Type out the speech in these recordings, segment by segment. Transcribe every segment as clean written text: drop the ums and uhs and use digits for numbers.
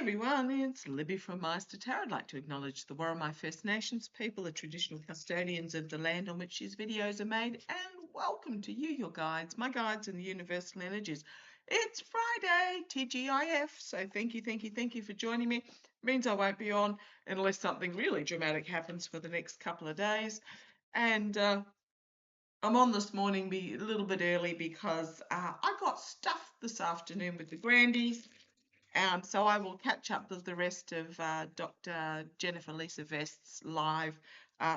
everyone, it's Libby from maighstirtarot. I'd like to acknowledge the Worimi First Nations people, the traditional custodians of the land on which these videos are made, and welcome to you, your guides, my guides in the universal energies. It's Friday, TGIF, so thank you for joining me. It means I won't be on unless something really dramatic happens for the next couple of days. And I'm on this morning a little bit early because I got stuffed this afternoon with the Grandies. So I will catch up with the rest of Dr. Jennifer Lisa Vest's live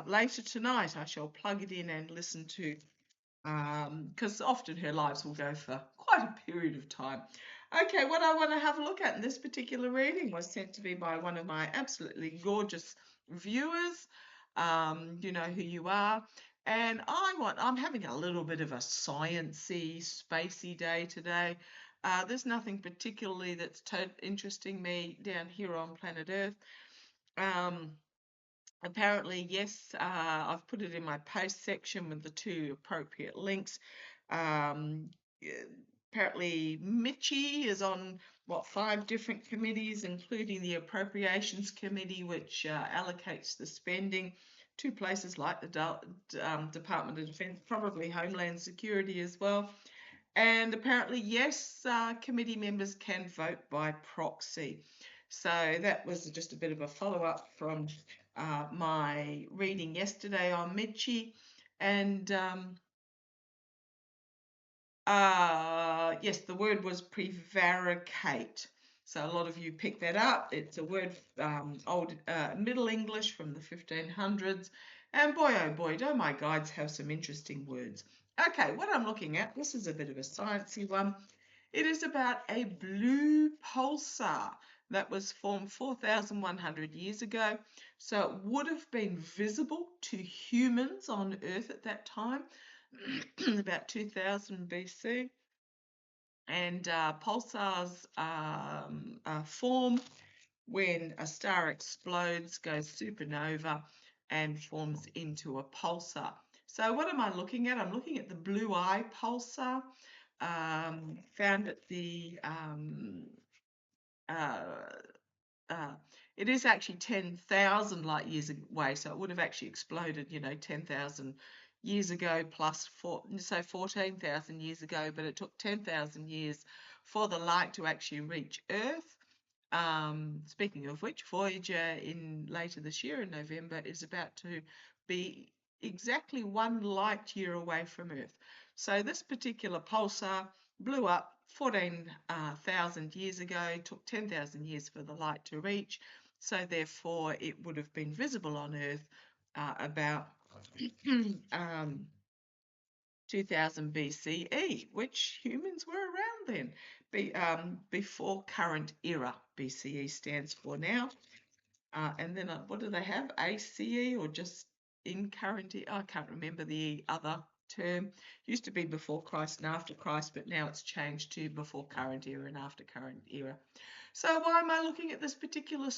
later tonight. I shall plug it in and listen to, because often her lives will go for quite a period of time. Okay, what I want to have a look at in this particular reading was sent to me by one of my absolutely gorgeous viewers. You know who you are. And I'm having a little bit of a sciencey, spacey day today. There's nothing particularly that's interesting me down here on planet Earth. Apparently, yes, I've put it in my post section with the two appropriate links. Apparently, Mitchie is on, 5 different committees, including the Appropriations Committee, which allocates the spending to places like the Department of Defence, probably Homeland Security as well. And apparently, yes, committee members can vote by proxy. So that was just a bit of a follow-up from my reading yesterday on Mitchie. And yes, the word was prevaricate. So a lot of you picked that up. It's a word, old Middle English from the 1500s. And boy, oh boy, don't my guides have some interesting words. Okay, what I'm looking at, this is a bit of a sciencey one. It is about a blue pulsar that was formed 4,100 years ago. So it would have been visible to humans on Earth at that time, about 2000 BC. And pulsars form when a star explodes, goes supernova, and forms into a pulsar. So what am I looking at? I'm looking at the blue eye pulsar, found at the it is actually 10,000 light years away, so it would have actually exploded, 10,000 years ago plus 14,000 years ago, but it took 10,000 years for the light to actually reach Earth. Speaking of which, Voyager later this year in November is about to be exactly 1 light year away from Earth. So this particular pulsar blew up 14,000 years ago, took 10,000 years for the light to reach, so therefore it would have been visible on Earth about 2000 BCE, which humans were around then, before current era. BCE stands for now. And then what do they have? ACE or just in current era? I can't remember the other term. Used to be before Christ and after Christ, but now it's changed to before current era and after current era. So why am I looking at this particular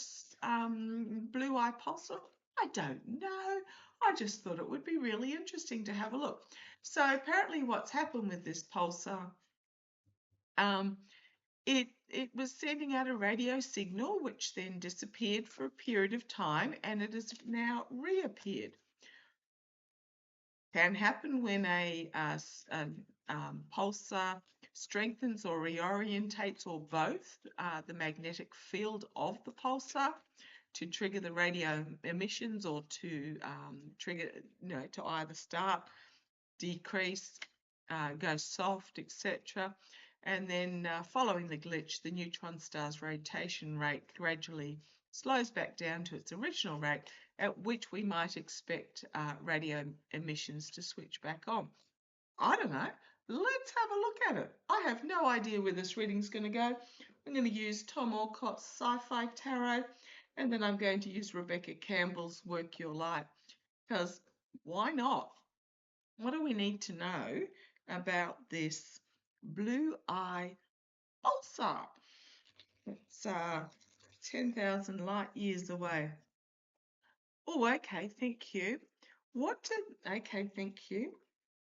blue eye pulsar? I don't know. I just thought it would be really interesting to have a look. So apparently what's happened with this pulsar, it was sending out a radio signal which then disappeared for a period of time, and it has now reappeared. Can happen when a pulsar strengthens or reorientates, or both, the magnetic field of the pulsar to trigger the radio emissions, or to trigger, to either start, decrease, go soft, etc. And then following the glitch, the neutron star's rotation rate gradually slows back down to its original rate, at which we might expect radio emissions to switch back on. I don't know. Let's have a look at it. I have no idea where this reading's going to go. I'm going to use Tom Alcott's Sci-Fi Tarot, and then I'm going to use Rebecca Campbell's Work Your Light, because why not? What do we need to know about this blue eye pulsar? It's 10,000 light years away. Oh, okay, thank you. Okay, thank you.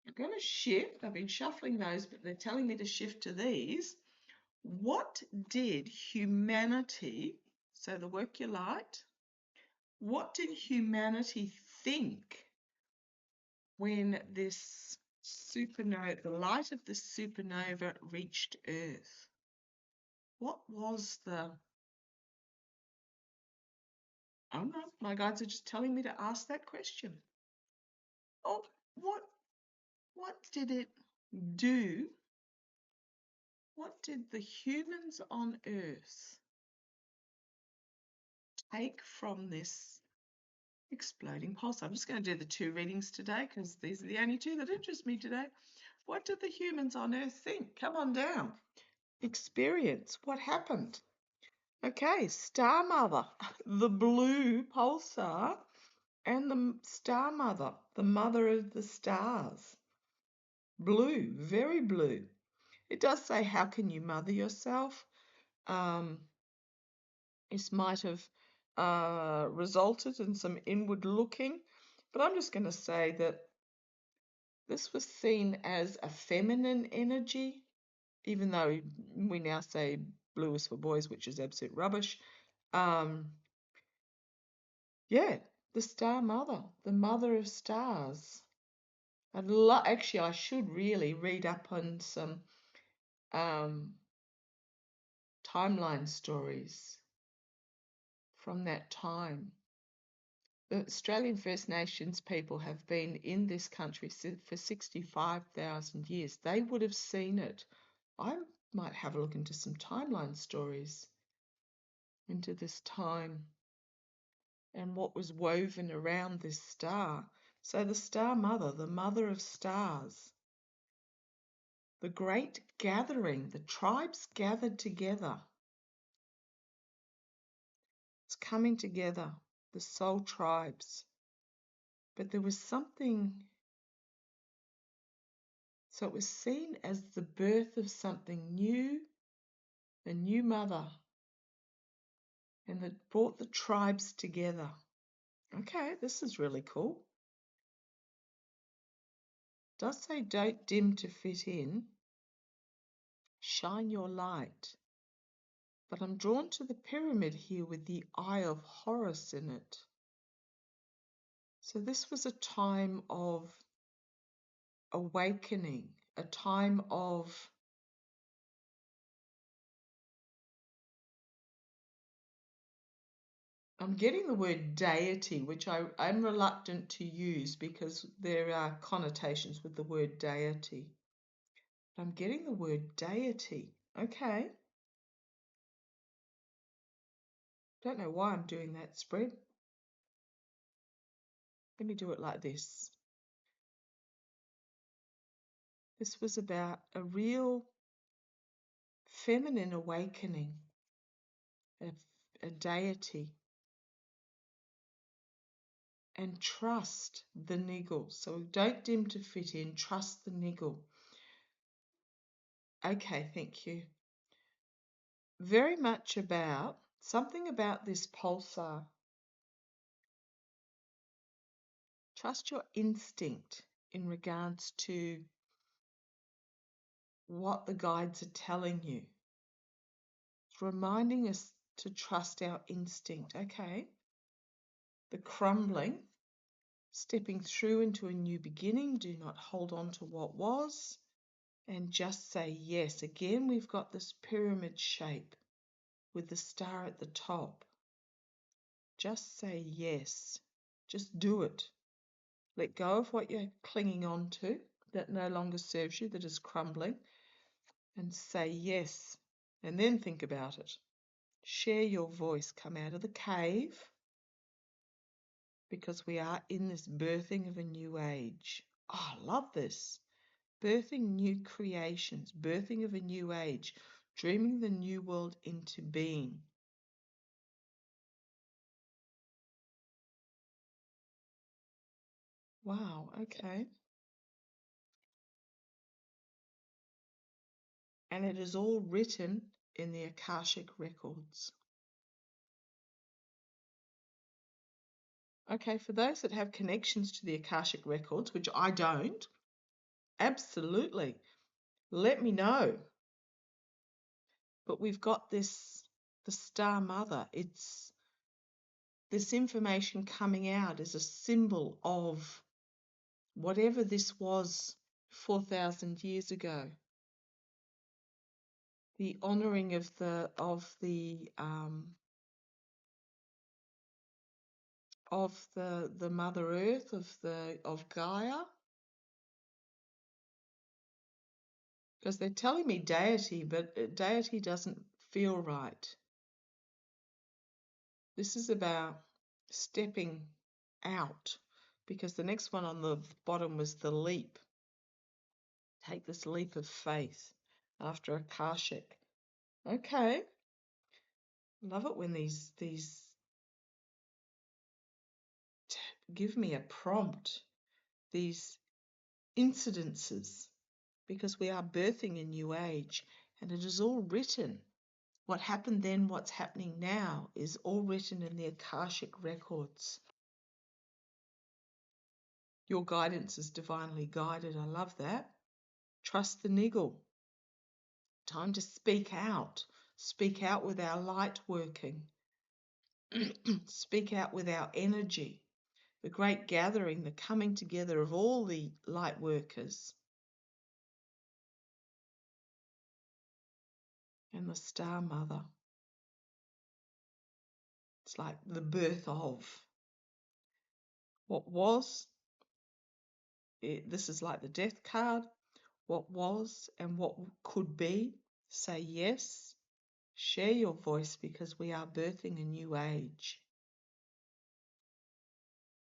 I'm going to shift. I've been shuffling those, but they're telling me to shift to these. What did humanity So the work your light. What did humanity think when this supernova, the light of the supernova reached Earth? What was the... Oh no, my guides are just telling me to ask that question. Oh, what did it do? What did the humans on Earth take from this exploding pulsar? I'm just going to do the 2 readings today because these are the only 2 that interest me today. What did the humans on Earth think? Come on down. Experience. What happened? Okay, Star Mother, the blue pulsar, and the Star Mother, the mother of the stars. Blue, very blue. It does say, how can you mother yourself? This might have resulted in some inward looking, but I'm just going to say that this was seen as a feminine energy, even though we now say blue is for boys, which is absolute rubbish. Yeah, the Star Mother, the mother of stars. Actually, I should really read up on some timeline stories from that time. The Australian First Nations people have been in this country for 65,000 years. They would have seen it. I might have a look into some timeline stories into this time and what was woven around this star. So the Star Mother, the mother of stars, the great gathering, the tribes gathered together. It's coming together, the soul tribes. But there was something, so it was seen as the birth of something new, a new mother, and that brought the tribes together. Okay, this is really cool. It does say don't dim to fit in, shine your light. But I'm drawn to the pyramid here with the Eye of Horus in it. So this was a time of awakening, a time of I'm getting the word deity, which I'm reluctant to use because there are connotations with the word deity. I'm getting the word deity. Okay. Don't know why I'm doing that spread. Let me do it like this. This was about a real feminine awakening, a deity. And trust the niggle. So don't dim to fit in, trust the niggle. Okay, thank you. Very much about something about this pulsar. Trust your instinct in regards to what the guides are telling you. It's reminding us to trust our instinct. Okay. The crumbling, stepping through into a new beginning. Do not hold on to what was. And just say yes. Again, we've got this pyramid shape with the star at the top. Just say yes. Just do it. Let go of what you're clinging on to that no longer serves you, that is crumbling, and say yes. And then think about it. Share your voice. Come out of the cave, because we are in this birthing of a new age. Oh, I love this. Birthing new creations, birthing of a new age, dreaming the new world into being. Wow, okay. And it is all written in the Akashic records. Okay, for those that have connections to the Akashic records, which I don't, absolutely, let me know. But we've got this the Star Mother. It's this information coming out is a symbol of whatever this was 4,000 years ago. The honouring of the Mother Earth, of Gaia, because they're telling me deity, but deity doesn't feel right. This is about stepping out, because the next one on the bottom was the leap. Take this leap of faith after Akashic. Okay. Love it when these give me a prompt, these incidences, because we are birthing a new age, and it is all written. What happened then, what's happening now, is all written in the Akashic records. Your guidance is divinely guided. I love that. Trust the niggle. Time to speak out. Speak out with our light working. Speak out with our energy. The great gathering, the coming together of all the light workers. And the Star Mother. It's like the birth of. What was, this is like the death card. What was and what could be. Say yes. Share your voice, because we are birthing a new age.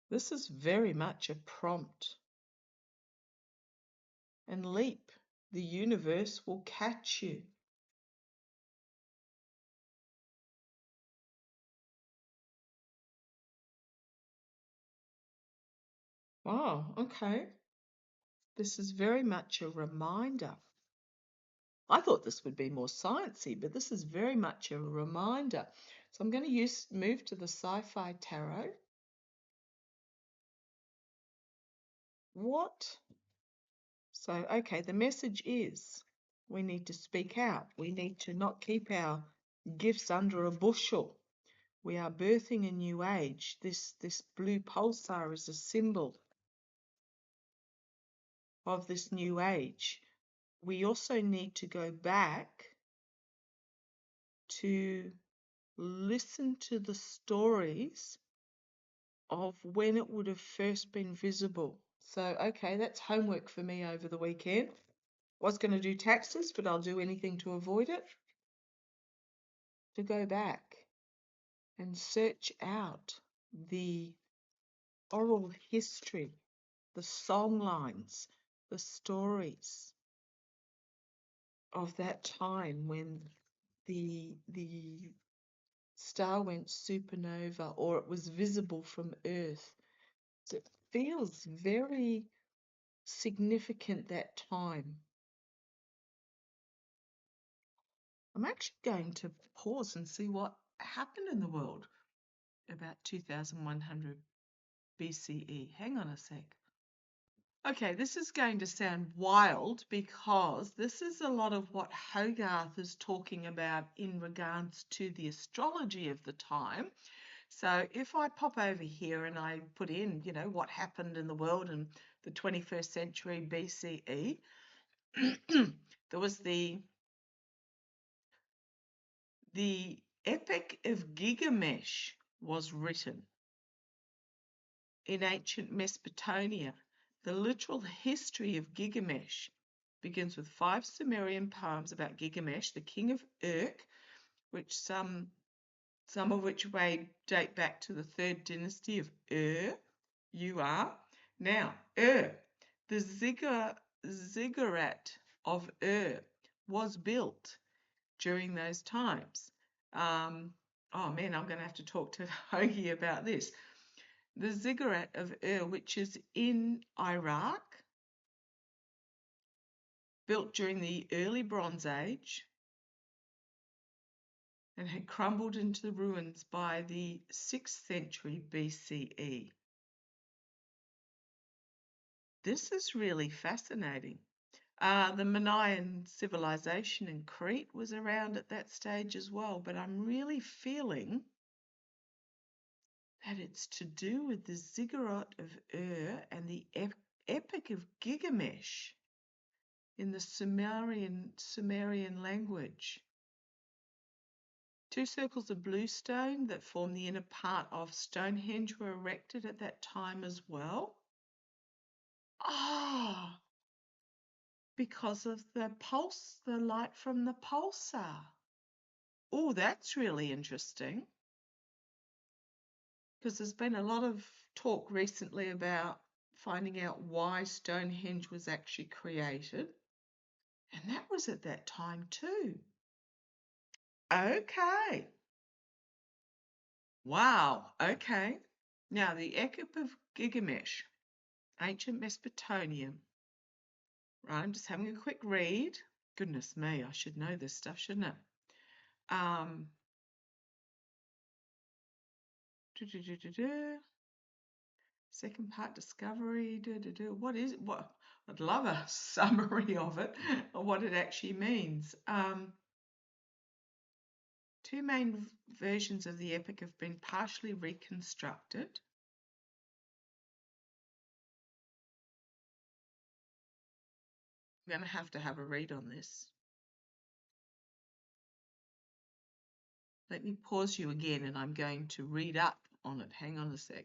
This is very much a prompt. And leap. The universe will catch you. Oh, okay. This is very much a reminder. I thought this would be more sciencey, but this is very much a reminder. So I'm going to move to the Sci-Fi Tarot. What? So, okay, the message is we need to speak out. We need to not keep our gifts under a bushel. We are birthing a new age. This blue pulsar is a symbol of this new age. We also need to go back to listen to the stories of when it would have first been visible. So, okay, that's homework for me over the weekend. Was going to do taxes, but I'll do anything to avoid it. To go back and search out the oral history, the song lines, the stories of that time when the star went supernova, or it was visible from Earth. So it feels very significant, that time. I'm actually going to pause and see what happened in the world about 2100 BCE. Hang on a sec. Okay, this is going to sound wild, because this is a lot of what Hogarth is talking about in regards to the astrology of the time. So if I pop over here and I put in, what happened in the world in the 21st century BCE, there was the Epic of Gilgamesh was written in ancient Mesopotamia. The literal history of Gilgamesh begins with 5 Sumerian poems about Gilgamesh, the king of Urk, which some of which may date back to the 3rd dynasty of Ur. Now, the ziggurat of was built during those times. Oh man, I'm going to have to talk to Hoagie about this. The ziggurat of which is in Iraq, built during the early Bronze Age, and had crumbled into ruins by the 6th century BCE. This is really fascinating. The Minoan civilization in Crete was around at that stage as well, but I'm really feeling that it's to do with the ziggurat of and the Epic of Gilgamesh in the Sumerian language. 2 circles of blue stone that form the inner part of Stonehenge were erected at that time as well. Ah, because of the light from the pulsar. Oh, that's really interesting. Because there's been a lot of talk recently about finding out why Stonehenge was actually created. And that was at that time too. Okay. Wow. Okay. Now, the Epic of Gilgamesh, ancient Mesopotamia. Right, I'm just having a quick read. Goodness me, I should know this stuff, shouldn't it? Second part, discovery. What is it? What? I'd love a summary of it, or what it actually means. 2 main versions of the epic have been partially reconstructed. I'm going to have a read on this. Let me pause you again, and I'm going to read up on it. Hang on a sec.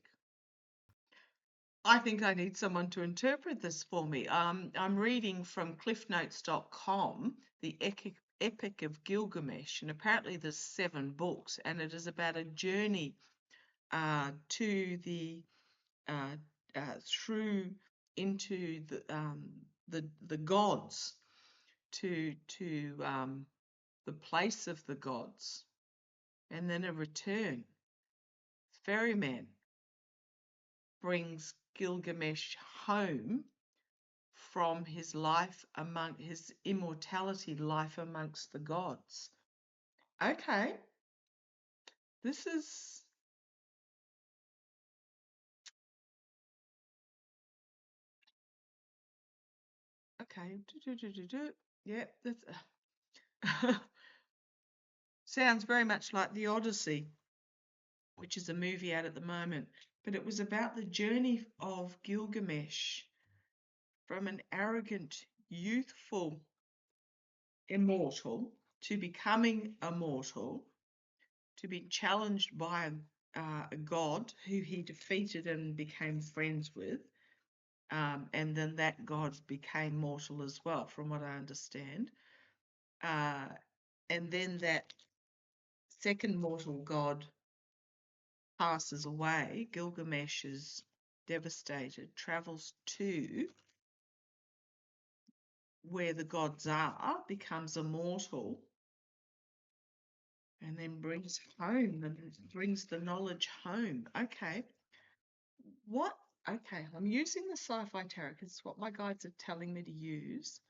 I think I need someone to interpret this for me. I'm reading from cliffnotes.com, the Epic of Gilgamesh, and apparently there's 7 books, and it is about a journey to the through into the gods, to the place of the gods, and then a return. Ferryman brings Gilgamesh home from his immortality life amongst the gods. Okay, this is okay. Yep, that's sounds very much like the Odyssey, which is a movie out at the moment. But it was about the journey of Gilgamesh from an arrogant, youthful immortal to becoming immortal, to be challenged by a god who he defeated and became friends with. And then that god became mortal as well, from what I understand. And then that second mortal god passes away. Gilgamesh is devastated, travels to where the gods are, becomes immortal, and then brings the knowledge home. Okay. Okay, I'm using the sci-fi tarot because it's what my guides are telling me to use.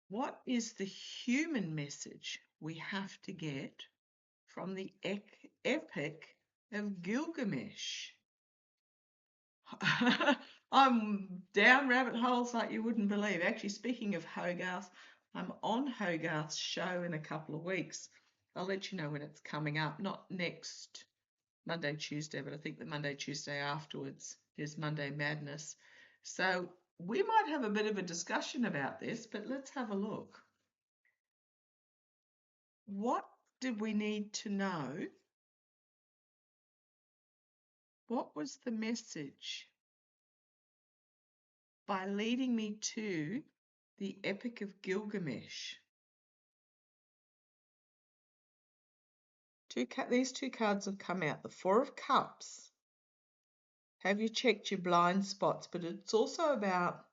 What is the human message we have to get from the Epic of Gilgamesh? I'm down rabbit holes like you wouldn't believe. Actually, speaking of Hogarth, I'm on Hogarth's show in a couple of weeks. I'll let you know when it's coming up. Not next Monday, Tuesday, but I think the Monday, Tuesday afterwards is Monday Madness. So we might have a bit of a discussion about this, but let's have a look. What did we need to know? What was the message by leading me to the Epic of Gilgamesh? These 2 cards have come out. The 4 of Cups. Have you checked your blind spots? But it's also about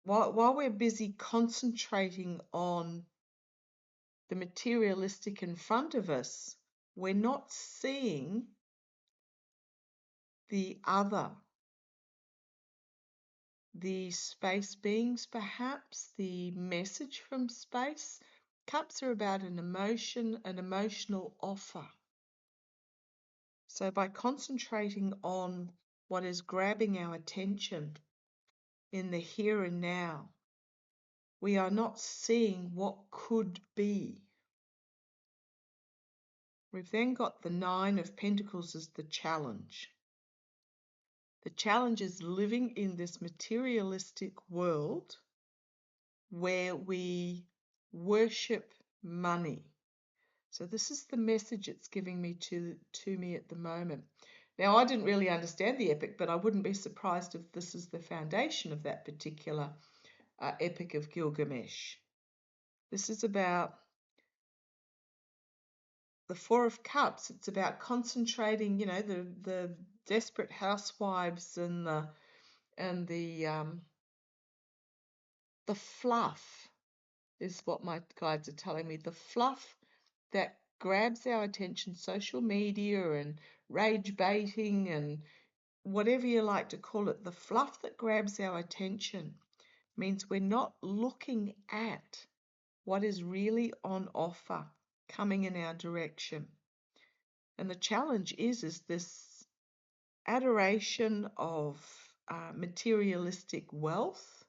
while we're busy concentrating on the materialistic in front of us, we're not seeing the other, the space beings perhaps, the message from space. Cups are about an emotion, an emotional offer. So by concentrating on what is grabbing our attention in the here and now. We are not seeing what could be. We've then got the Nine of Pentacles as the challenge. The challenge is living in this materialistic world where we worship money. So this is the message it's giving me to me at the moment. Now, I didn't really understand the epic, but I wouldn't be surprised if this is the foundation of that particular epic of Gilgamesh. This is about the Four of Cups. It's about concentrating, you know, the desperate housewives and the fluff is what my guides are telling me. The fluff that grabs our attention, social media and rage baiting and whatever you like to call it, the fluff that grabs our attention means we're not looking at what is really on offer coming in our direction. And the challenge is this adoration of materialistic wealth,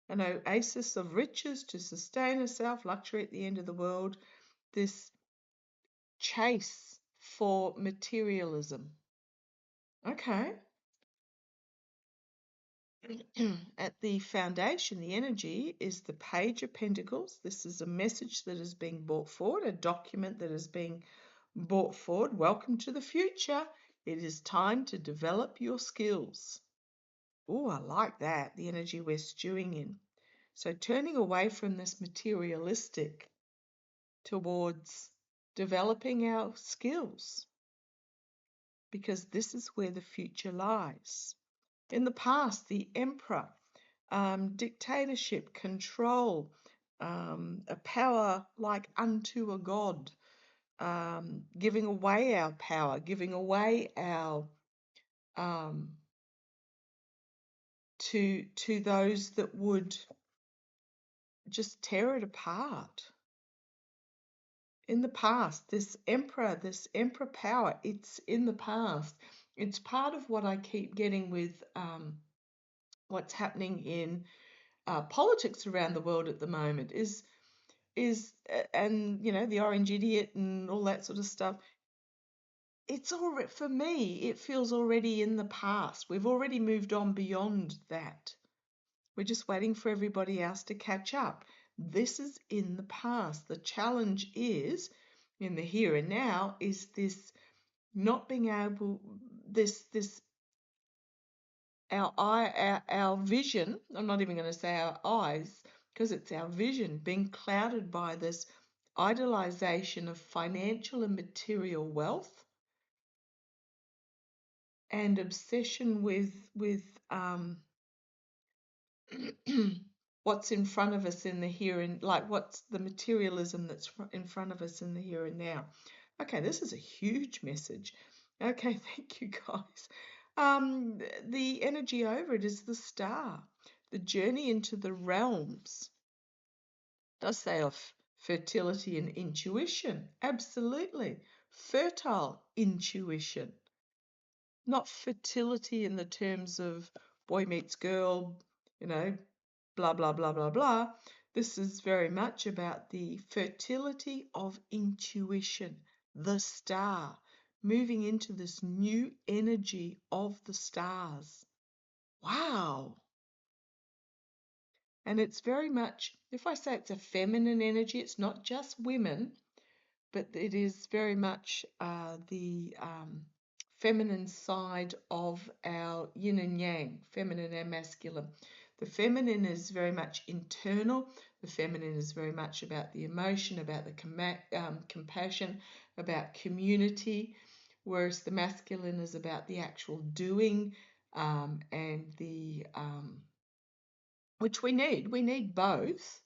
an oasis of riches to sustain herself, luxury at the end of the world, this chase for materialism. Okay. At the foundation, the energy is the Page of Pentacles. This is a message that is being brought forward, a document that is being brought forward. Welcome to the future. It is time to develop your skills. Oh, I like that, the energy we're stewing in. So turning away from this materialistic towards developing our skills, because this is where the future lies. In the past, the emperor, dictatorship, control, a power like unto a god, giving away our power, giving away our to those that would just tear it apart. In the past, this emperor power, it's in the past. It's part of what I keep getting with what's happening in politics around the world at the moment is and you know, the orange idiot and all that sort of stuff. It's already, for me, it feels already in the past. We've already moved on beyond that. We're just waiting for everybody else to catch up. This is in the past. The challenge is in the here and now is this not being able, this our vision, I'm not even going to say our eyes, because it's our vision being clouded by this idolization of financial and material wealth and obsession with what's in front of us in the here and, like, what's the materialism that's in front of us in the here and now. Okay, this is a huge message. Okay, thank you guys. The energy over it is the Star, the journey into the realms. It does say of fertility and intuition. Absolutely. Fertile intuition. Not fertility in the terms of boy meets girl, you know, blah, blah, blah, blah, blah. This is very much about the fertility of intuition, the star, moving into this new energy of the stars. Wow. And it's very much, if I say it's a feminine energy, it's not just women, but it is very much the feminine side of our yin and yang, feminine and masculine. The feminine is very much internal. The feminine is very much about the emotion, about the compassion, about community, whereas the masculine is about the actual doing and the which we need. We need both,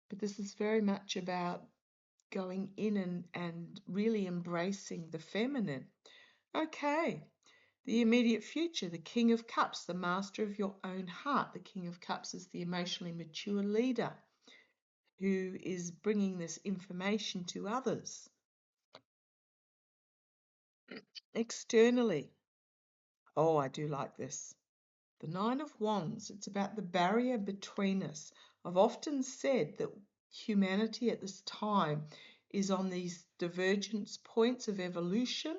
but this is very much about going in and really embracing the feminine. Okay, the immediate future, the King of Cups, the master of your own heart. The King of Cups is the emotionally mature leader who is bringing this information to others. Externally, Oh, I do like this. The Nine of Wands, it's about the barrier between us. I've often said that humanity at this time is on these divergence points of evolution,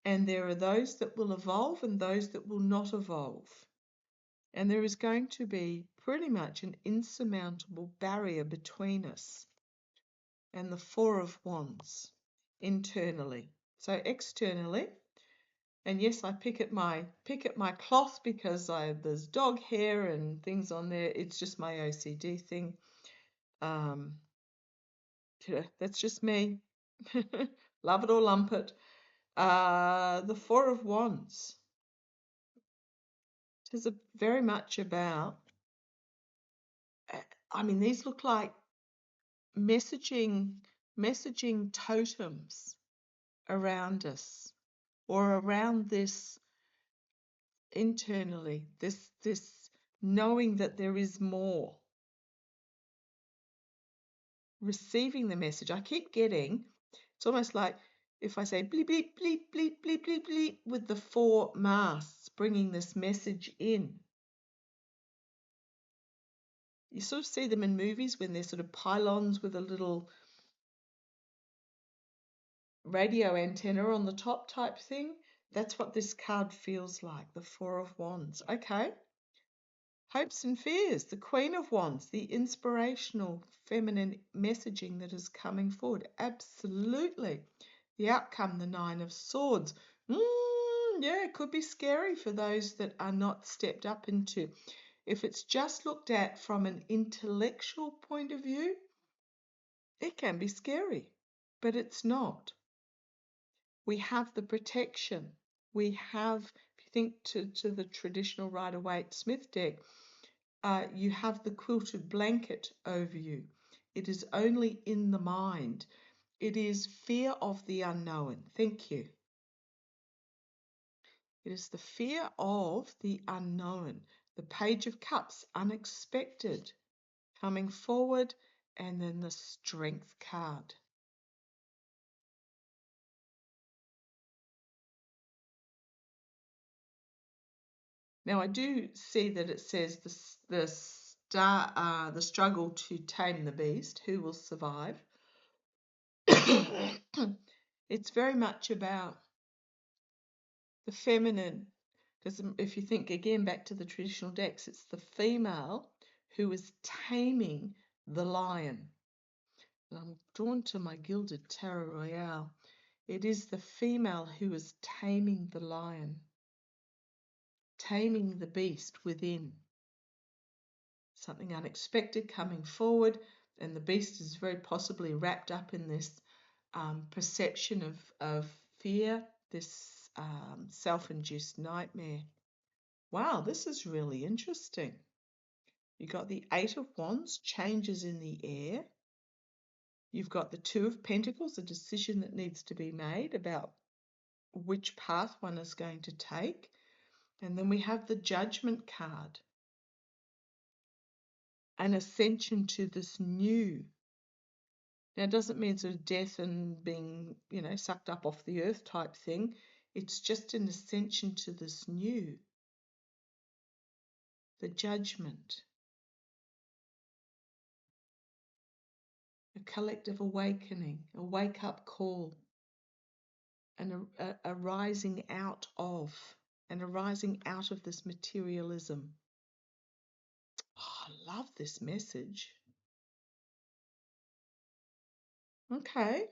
and there are those that will evolve and those that will not evolve. And there is going to be pretty much an insurmountable barrier between us and the Four of Wands internally. So externally, and yes, I pick at my cloth because there's dog hair and things on there. It's just my OCD thing. Um, that's just me. Love it or lump it. The Four of Wands. It is very much about. I mean, these look like messaging totems around us, or around this internally. This knowing that there is more. Receiving the message. I keep getting, it's almost like if I say bleep, bleep, bleep, bleep, bleep, bleep, bleep, with the four masts bringing this message in. You sort of see them in movies when they're sort of pylons with a little radio antenna on the top type thing. That's what this card feels like, the Four of Wands. Okay. Hopes and fears, the Queen of Wands, the inspirational feminine messaging that is coming forward. Absolutely. The outcome, the Nine of Swords. Yeah, it could be scary for those that are not stepped up into. If it's just looked at from an intellectual point of view, it can be scary, but it's not. We have the protection. We have, if you think to the traditional Rider-Waite-Smith deck, you have the quilted blanket over you. It is only in the mind. It is fear of the unknown. Thank you. It is the fear of the unknown. The Page of Cups, unexpected, coming forward, and then the Strength card. Now I do see that it says the struggle to tame the beast. Who will survive? It's very much about the feminine, because if you think again back to the traditional decks, it's the female who is taming the lion. And I'm drawn to my Gilded Tarot Royale. It is the female who is taming the lion, taming the beast within. Something unexpected coming forward, and the beast is very possibly wrapped up in this perception of fear, this self-induced nightmare. Wow, this is really interesting. You got the Eight of Wands, changes in the air. You've got the Two of Pentacles, a decision that needs to be made about which path one is going to take. And then we have the Judgment card, an ascension to this new. Now, it doesn't mean sort of death and being, sucked up off the earth type thing. It's just an ascension to this new. The Judgment. A collective awakening, a wake-up call, and a rising out of, this materialism. Oh, I love this message. Okay.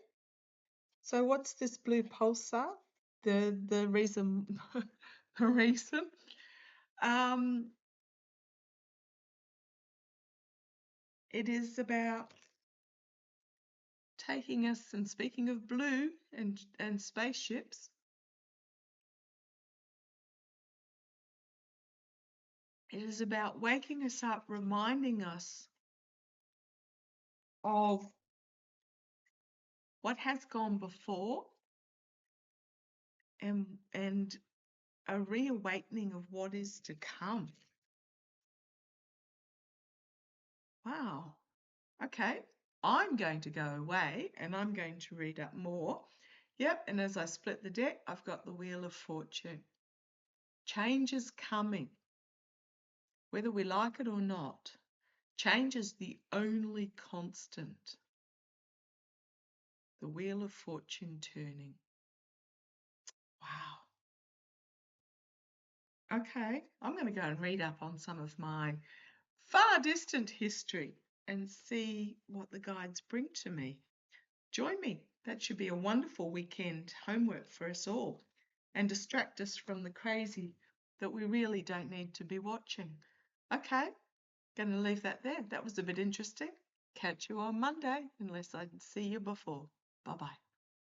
So what's this blue pulsar? The reason the reason. It is about taking us, and speaking of blue and spaceships, it is about waking us up, reminding us of what has gone before, and a reawakening of what is to come. Wow. Okay. I'm going to go away and I'm going to read up more. Yep, and as I split the deck, I've got the Wheel of Fortune. Change is coming, whether we like it or not. Change is the only constant. The wheel of fortune turning. Wow. Okay, I'm going to go and read up on some of my far distant history and see what the guides bring to me. Join me. That should be a wonderful weekend homework for us all and distract us from the crazy that we really don't need to be watching. Okay, going to leave that there. That was a bit interesting. Catch you on Monday, unless I see you before. Bye-bye.